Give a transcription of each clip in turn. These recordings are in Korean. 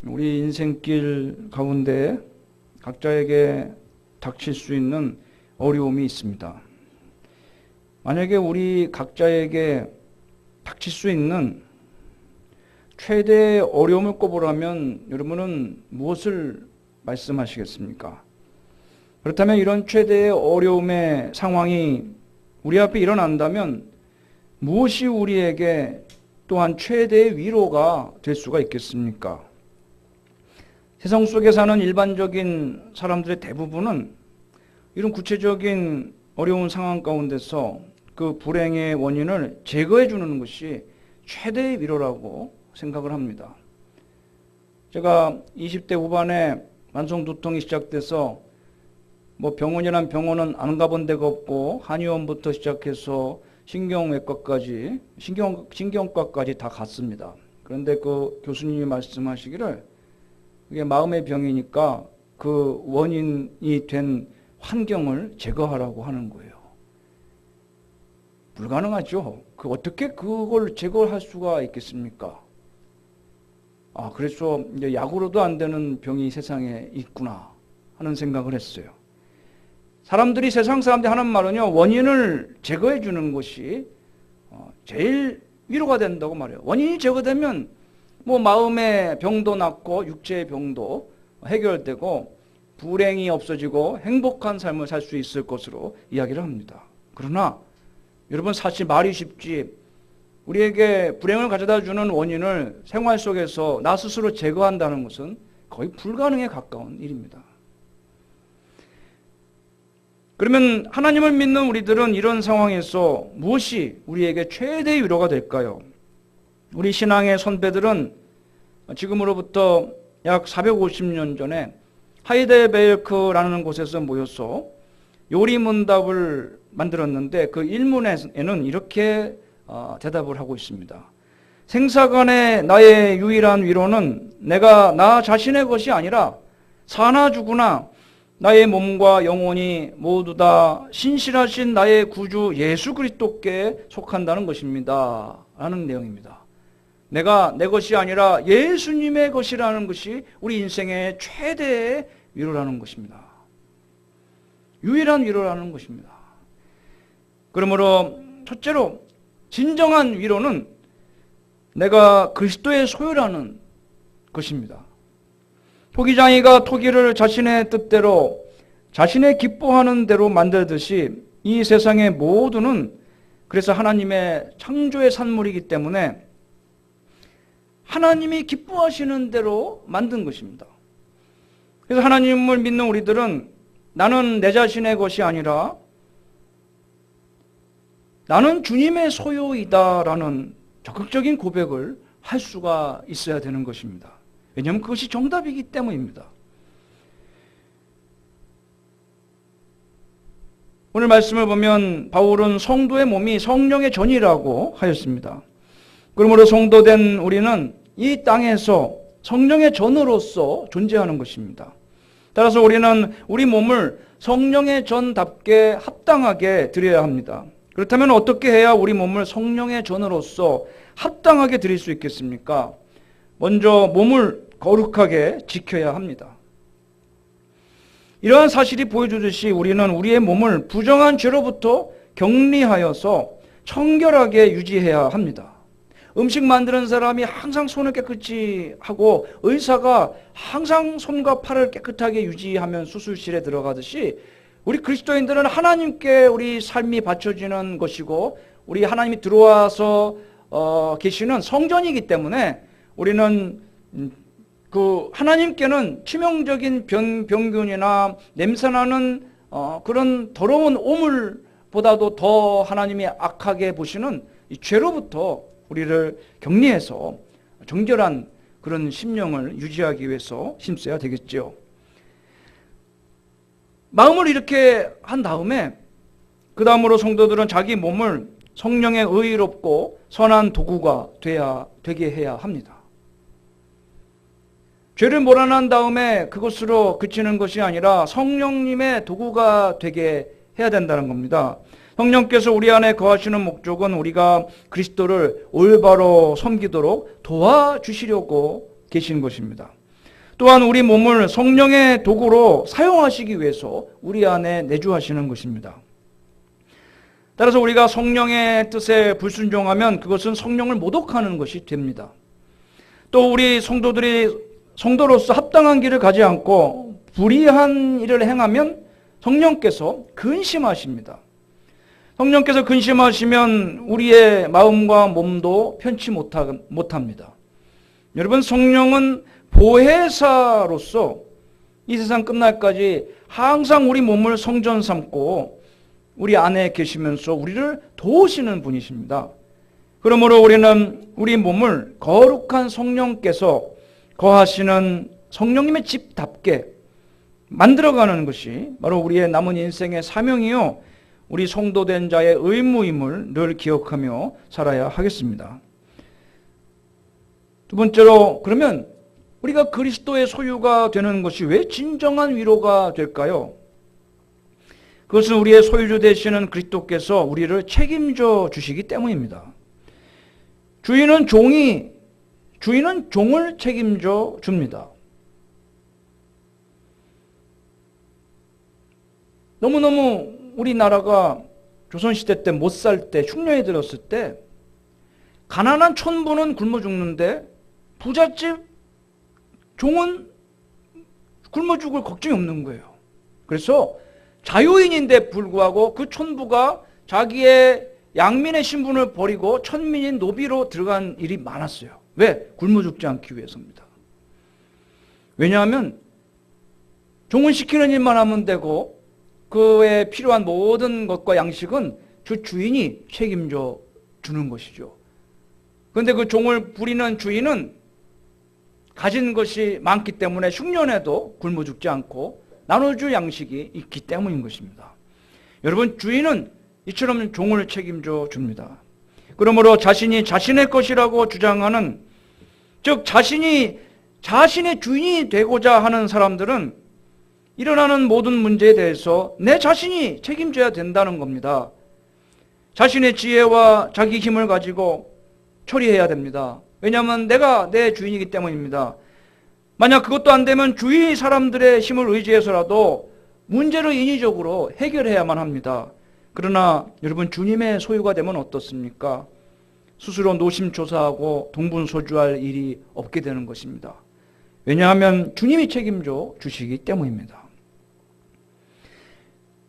우리 인생길 가운데 각자에게 닥칠 수 있는 어려움이 있습니다. 만약에 우리 각자에게 닥칠 수 있는 최대의 어려움을 꼽으라면 여러분은 무엇을 말씀하시겠습니까? 그렇다면 이런 최대의 어려움의 상황이 우리 앞에 일어난다면 무엇이 우리에게 또한 최대의 위로가 될 수가 있겠습니까? 세상 속에 사는 일반적인 사람들의 대부분은 이런 구체적인 어려운 상황 가운데서 그 불행의 원인을 제거해 주는 것이 최대의 위로라고 생각을 합니다. 제가 20대 후반에 만성두통이 시작돼서 병원이란 병원은 안 가본 데가 없고 한의원부터 시작해서 신경외과까지 신경과까지 다 갔습니다. 그런데 그 교수님이 말씀하시기를 이게 마음의 병이니까 그 원인이 된 환경을 제거하라고 하는 거예요. 불가능하죠. 어떻게 그걸 제거할 수가 있겠습니까? 그래서 이제 약으로도 안 되는 병이 세상에 있구나 하는 생각을 했어요. 세상 사람들이 하는 말은요, 원인을 제거해 주는 것이 제일 위로가 된다고 말해요. 원인이 제거되면 마음의 병도 낫고 육체의 병도 해결되고 불행이 없어지고 행복한 삶을 살 수 있을 것으로 이야기를 합니다. 그러나 여러분, 사실 말이 쉽지 우리에게 불행을 가져다 주는 원인을 생활 속에서 나 스스로 제거한다는 것은 거의 불가능에 가까운 일입니다. 그러면 하나님을 믿는 우리들은 이런 상황에서 무엇이 우리에게 최대의 위로가 될까요? 우리 신앙의 선배들은 지금으로부터 약 450년 전에 하이델베르크라는 곳에서 모여서 요리문답을 만들었는데 그 일문에는 이렇게 대답을 하고 있습니다. 생사간의 나의 유일한 위로는 내가 나 자신의 것이 아니라 사나 죽으나 나의 몸과 영혼이 모두 다 신실하신 나의 구주 예수 그리스도께 속한다는 것입니다. 라는 내용입니다. 내가 내 것이 아니라 예수님의 것이라는 것이 우리 인생의 최대의 위로라는 것입니다. 유일한 위로라는 것입니다. 그러므로 첫째로 진정한 위로는 내가 그리스도의 소유라는 것입니다. 토기장이가 토기를 자신의 뜻대로 자신의 기뻐하는 대로 만들듯이 이 세상의 모두는 그래서 하나님의 창조의 산물이기 때문에 하나님이 기뻐하시는 대로 만든 것입니다. 그래서 하나님을 믿는 우리들은 나는 내 자신의 것이 아니라 나는 주님의 소유이다라는 적극적인 고백을 할 수가 있어야 되는 것입니다. 왜냐하면 그것이 정답이기 때문입니다. 오늘 말씀을 보면 바울은 성도의 몸이 성령의 전이라고 하였습니다. 그러므로 성도된 우리는 이 땅에서 성령의 전으로서 존재하는 것입니다. 따라서 우리는 우리 몸을 성령의 전답게 합당하게 드려야 합니다. 그렇다면 어떻게 해야 우리 몸을 성령의 전으로서 합당하게 드릴 수 있겠습니까? 먼저 몸을 거룩하게 지켜야 합니다. 이러한 사실이 보여주듯이 우리는 우리의 몸을 부정한 죄로부터 격리하여서 청결하게 유지해야 합니다. 음식 만드는 사람이 항상 손을 깨끗이 하고 의사가 항상 손과 팔을 깨끗하게 유지하면 수술실에 들어가듯이 우리 그리스도인들은 하나님께 우리 삶이 바쳐지는 것이고 우리 하나님이 들어와서 계시는 성전이기 때문에 우리는 그 하나님께는 치명적인 병균이나 냄새나는 그런 더러운 오물보다도 더 하나님이 악하게 보시는 이 죄로부터 우리를 격리해서 정결한 그런 심령을 유지하기 위해서 힘써야 되겠죠. 마음을 이렇게 한 다음에 그 다음으로 성도들은 자기 몸을 성령의 의롭고 선한 도구가 되게 해야 합니다. 죄를 몰아난 다음에 그것으로 그치는 것이 아니라 성령님의 도구가 되게 해야 된다는 겁니다. 성령께서 우리 안에 거하시는 목적은 우리가 그리스도를 올바로 섬기도록 도와주시려고 계신 것입니다. 또한 우리 몸을 성령의 도구로 사용하시기 위해서 우리 안에 내주하시는 것입니다. 따라서 우리가 성령의 뜻에 불순종하면 그것은 성령을 모독하는 것이 됩니다. 또 우리 성도로서 합당한 길을 가지 않고 불의한 일을 행하면 성령께서 근심하십니다. 성령께서 근심하시면 우리의 마음과 몸도 편치 못합니다. 여러분, 성령은 보혜사로서 이 세상 끝날까지 항상 우리 몸을 성전 삼고 우리 안에 계시면서 우리를 도우시는 분이십니다. 그러므로 우리는 우리 몸을 거룩한 성령께서 거하시는 성령님의 집답게 만들어가는 것이 바로 우리의 남은 인생의 사명이요, 우리 성도된 자의 의무임을 늘 기억하며 살아야 하겠습니다. 두 번째로, 그러면 우리가 그리스도의 소유가 되는 것이 왜 진정한 위로가 될까요? 그것은 우리의 소유주 되시는 그리스도께서 우리를 책임져 주시기 때문입니다. 주인은 종을 책임져 줍니다. 너무너무 우리나라가 조선시대 때 못 살 때, 흉년이 들었을 때 가난한 촌부는 굶어 죽는데 부잣집 종은 굶어 죽을 걱정이 없는 거예요. 그래서 자유인인데 불구하고 그 촌부가 자기의 양민의 신분을 버리고 천민인 노비로 들어간 일이 많았어요. 왜? 굶어 죽지 않기 위해서입니다. 왜냐하면 종은 시키는 일만 하면 되고 그에 필요한 모든 것과 양식은 그 주인이 책임져 주는 것이죠. 그런데 그 종을 부리는 주인은 가진 것이 많기 때문에 흉년에도 굶어 죽지 않고 나눠줄 양식이 있기 때문인 것입니다. 여러분, 주인은 이처럼 종을 책임져 줍니다. 그러므로 자신이 자신의 것이라고 주장하는, 즉 자신이 자신의 주인이 되고자 하는 사람들은 일어나는 모든 문제에 대해서 내 자신이 책임져야 된다는 겁니다. 자신의 지혜와 자기 힘을 가지고 처리해야 됩니다. 왜냐하면 내가 내 주인이기 때문입니다. 만약 그것도 안 되면 주위 사람들의 힘을 의지해서라도 문제를 인위적으로 해결해야만 합니다. 그러나 여러분, 주님의 소유가 되면 어떻습니까? 스스로 노심초사하고 동분서주할 일이 없게 되는 것입니다. 왜냐하면 주님이 책임져 주시기 때문입니다.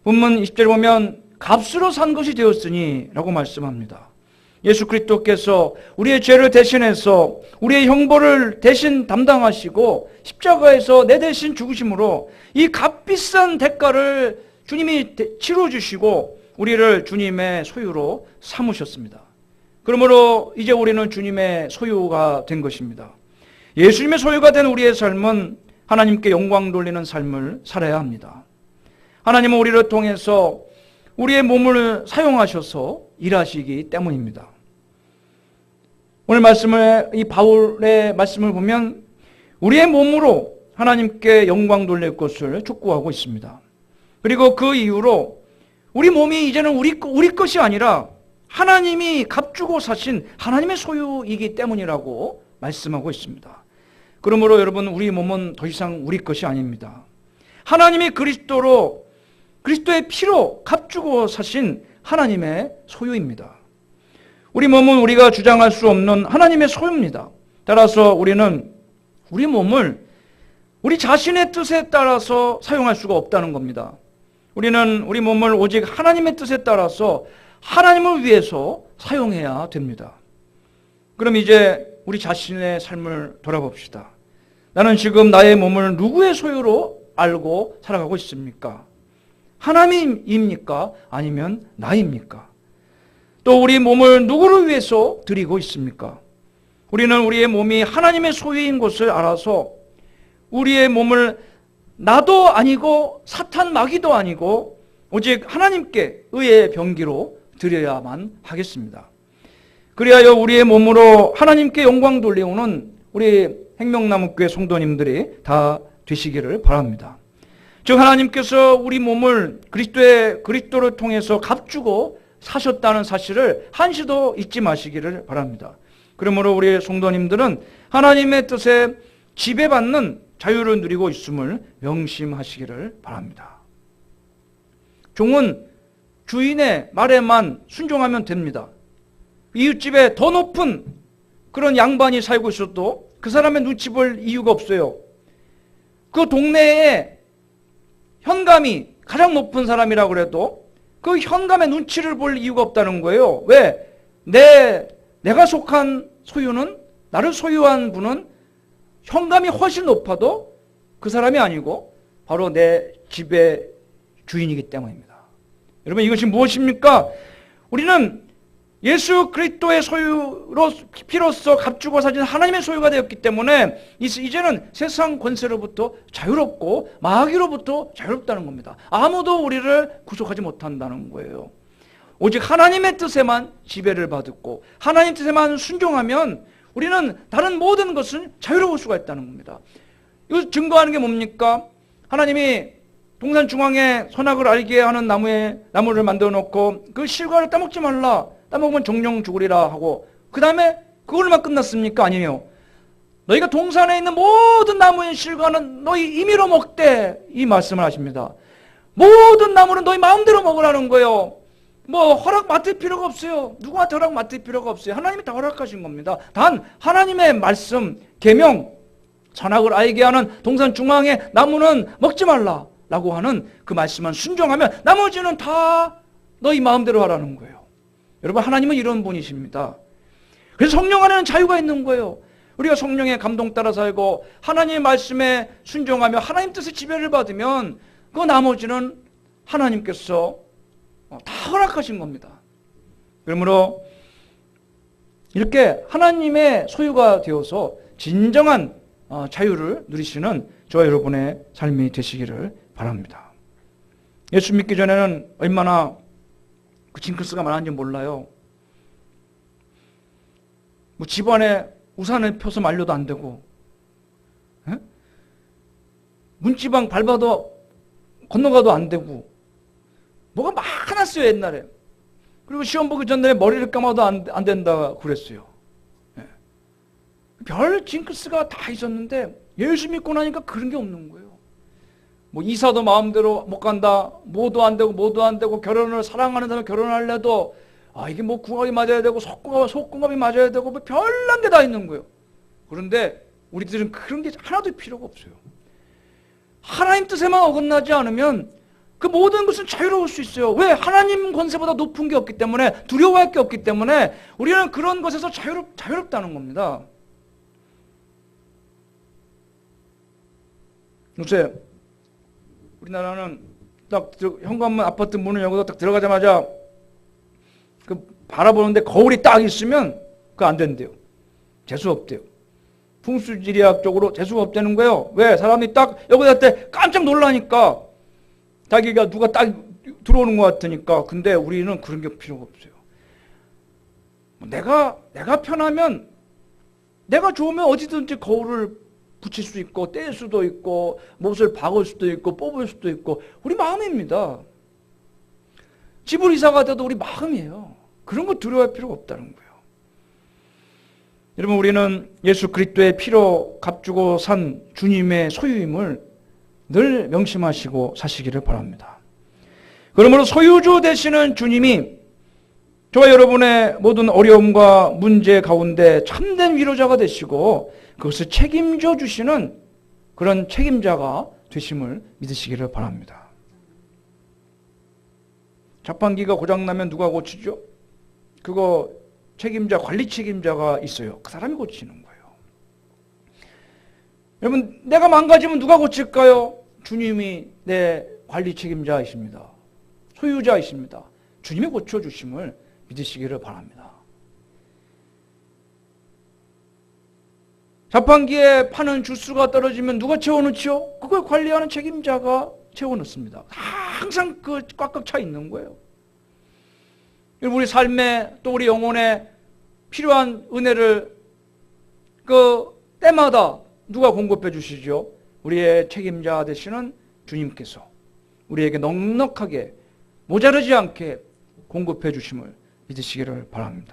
본문 20절에 보면 값으로 산 것이 되었으니 라고 말씀합니다. 예수 그리스도께서 우리의 죄를 대신해서 우리의 형벌을 대신 담당하시고 십자가에서 내 대신 죽으심으로 이 값비싼 대가를 주님이 치러주시고 우리를 주님의 소유로 삼으셨습니다. 그러므로 이제 우리는 주님의 소유가 된 것입니다. 예수님의 소유가 된 우리의 삶은 하나님께 영광 돌리는 삶을 살아야 합니다. 하나님은 우리를 통해서 우리의 몸을 사용하셔서 일하시기 때문입니다. 오늘 이 바울의 말씀을 보면 우리의 몸으로 하나님께 영광 돌릴 것을 촉구하고 있습니다. 그리고 그 이후로 우리 몸이 이제는 우리 것이 아니라 하나님이 값주고 사신 하나님의 소유이기 때문이라고 말씀하고 있습니다. 그러므로 여러분, 우리 몸은 더 이상 우리 것이 아닙니다. 하나님이 그리스도의 피로 값주고 사신 하나님의 소유입니다. 우리 몸은 우리가 주장할 수 없는 하나님의 소유입니다. 따라서 우리는 우리 몸을 우리 자신의 뜻에 따라서 사용할 수가 없다는 겁니다. 우리는 우리 몸을 오직 하나님의 뜻에 따라서 하나님을 위해서 사용해야 됩니다. 그럼 이제 우리 자신의 삶을 돌아봅시다. 나는 지금 나의 몸을 누구의 소유로 알고 살아가고 있습니까? 하나님입니까? 아니면 나입니까? 또 우리 몸을 누구를 위해서 드리고 있습니까? 우리는 우리의 몸이 하나님의 소유인 것을 알아서 우리의 몸을 나도 아니고 사탄 마귀도 아니고 오직 하나님께 의의 병기로 드려야만 하겠습니다. 그리하여 우리의 몸으로 하나님께 영광 돌리오는 우리 행명나무교회 성도님들이 다 되시기를 바랍니다. 즉 하나님께서 우리 몸을 그리스도를 통해서 값주고 사셨다는 사실을 한시도 잊지 마시기를 바랍니다. 그러므로 우리 성도님들은 하나님의 뜻에 지배받는 자유를 누리고 있음을 명심하시기를 바랍니다. 종은 주인의 말에만 순종하면 됩니다. 이웃집에 더 높은 그런 양반이 살고 있어도 그 사람의 눈치 볼 이유가 없어요. 그 동네에 현감이 가장 높은 사람이라고 그래도 그 현감의 눈치를 볼 이유가 없다는 거예요. 왜? 내가 속한 소유는, 나를 소유한 분은 현감이 훨씬 높아도 그 사람이 아니고 바로 내 집의 주인이기 때문입니다. 여러분, 이것이 무엇입니까? 우리는 예수 그리스도의 피로써 값주고 사신 하나님의 소유가 되었기 때문에 이제는 세상 권세로부터 자유롭고 마귀로부터 자유롭다는 겁니다. 아무도 우리를 구속하지 못한다는 거예요. 오직 하나님의 뜻에만 지배를 받고 하나님 뜻에만 순종하면 우리는 다른 모든 것은 자유로울 수가 있다는 겁니다. 이거 증거하는 게 뭡니까? 하나님이 동산 중앙에 선악을 알게 하는 나무를 만들어 놓고 그 실과를 따먹지 말라, 따먹으면 정령 죽으리라 하고, 그 다음에 그걸로만 끝났습니까? 아니에요. 너희가 동산에 있는 모든 나무의 실과는 너희 임의로 먹되, 이 말씀을 하십니다. 모든 나무는 너희 마음대로 먹으라는 거예요. 뭐 허락 맡을 필요가 없어요. 누구한테 허락 맡을 필요가 없어요. 하나님이 다 허락하신 겁니다. 단 하나님의 말씀, 계명, 선악을 알게 하는 동산 중앙의 나무는 먹지 말라 라고 하는 그 말씀만 순종하면 나머지는 다 너희 마음대로 하라는 거예요. 여러분, 하나님은 이런 분이십니다. 그래서 성령 안에는 자유가 있는 거예요. 우리가 성령의 감동 따라 살고 하나님의 말씀에 순종하며 하나님 뜻의 지배를 받으면 그 나머지는 하나님께서 다 허락하신 겁니다. 그러므로 이렇게 하나님의 소유가 되어서 진정한 자유를 누리시는 저와 여러분의 삶이 되시기를 바랍니다. 예수 믿기 전에는 얼마나 그 징크스가 많은지 몰라요. 뭐 집안에 우산을 펴서 말려도 안 되고, 에? 문지방 밟아도 건너가도 안 되고, 뭐가 많았어요 옛날에. 그리고 시험 보기 전에 머리를 감아도 안 된다 그랬어요. 예. 별 징크스가 다 있었는데 예수 믿고 나니까 그런 게 없는 거예요. 뭐 이사도 마음대로 못 간다, 뭐도 안 되고 결혼을 사랑하는 사람이 결혼할래도 이게 뭐 궁합이 맞아야 되고 속궁합이 맞아야 되고 뭐 별난 게 다 있는 거예요. 그런데 우리들은 그런 게 하나도 필요가 없어요. 하나님 뜻에만 어긋나지 않으면 그 모든 것은 자유로울 수 있어요. 왜? 하나님 권세보다 높은 게 없기 때문에, 두려워할 게 없기 때문에 우리는 그런 것에서 자유롭다는 겁니다. 요새 우리나라는 딱 현관문 아파트 문을 열고 딱 들어가자마자 그 바라보는데 거울이 딱 있으면 그거 안 된대요. 재수 없대요. 풍수지리학적으로 재수가 없다는 거예요. 왜? 사람이 딱 여기 갈 때 깜짝 놀라니까, 자기가 누가 딱 들어오는 것 같으니까. 근데 우리는 그런 게 필요가 없어요. 내가 편하면, 내가 좋으면 어디든지 거울을 붙일 수 있고 뗄 수도 있고 못을 박을 수도 있고 뽑을 수도 있고, 우리 마음입니다. 집을 이사 가도 우리 마음이에요. 그런 거 두려워할 필요가 없다는 거예요. 여러분, 우리는 예수 그리스도의 피로 값주고 산 주님의 소유임을 늘 명심하시고 사시기를 바랍니다. 그러므로 소유주 되시는 주님이 저와 여러분의 모든 어려움과 문제 가운데 참된 위로자가 되시고 그것을 책임져 주시는 그런 책임자가 되심을 믿으시기를 바랍니다. 자판기가 고장나면 누가 고치죠? 그거 관리 책임자가 있어요. 그 사람이 고치는 거예요. 여러분, 내가 망가지면 누가 고칠까요? 주님이 내 관리 책임자이십니다. 소유자이십니다. 주님이 고쳐주심을 믿으시기를 바랍니다. 자판기에 파는 주스가 떨어지면 누가 채워넣지요? 그걸 관리하는 책임자가 채워넣습니다. 항상 그 꽉꽉 차 있는 거예요. 우리 삶에 또 우리 영혼에 필요한 은혜를 그 때마다 누가 공급해 주시죠? 우리의 책임자 되시는 주님께서 우리에게 넉넉하게 모자르지 않게 공급해 주심을 믿으시기를 바랍니다.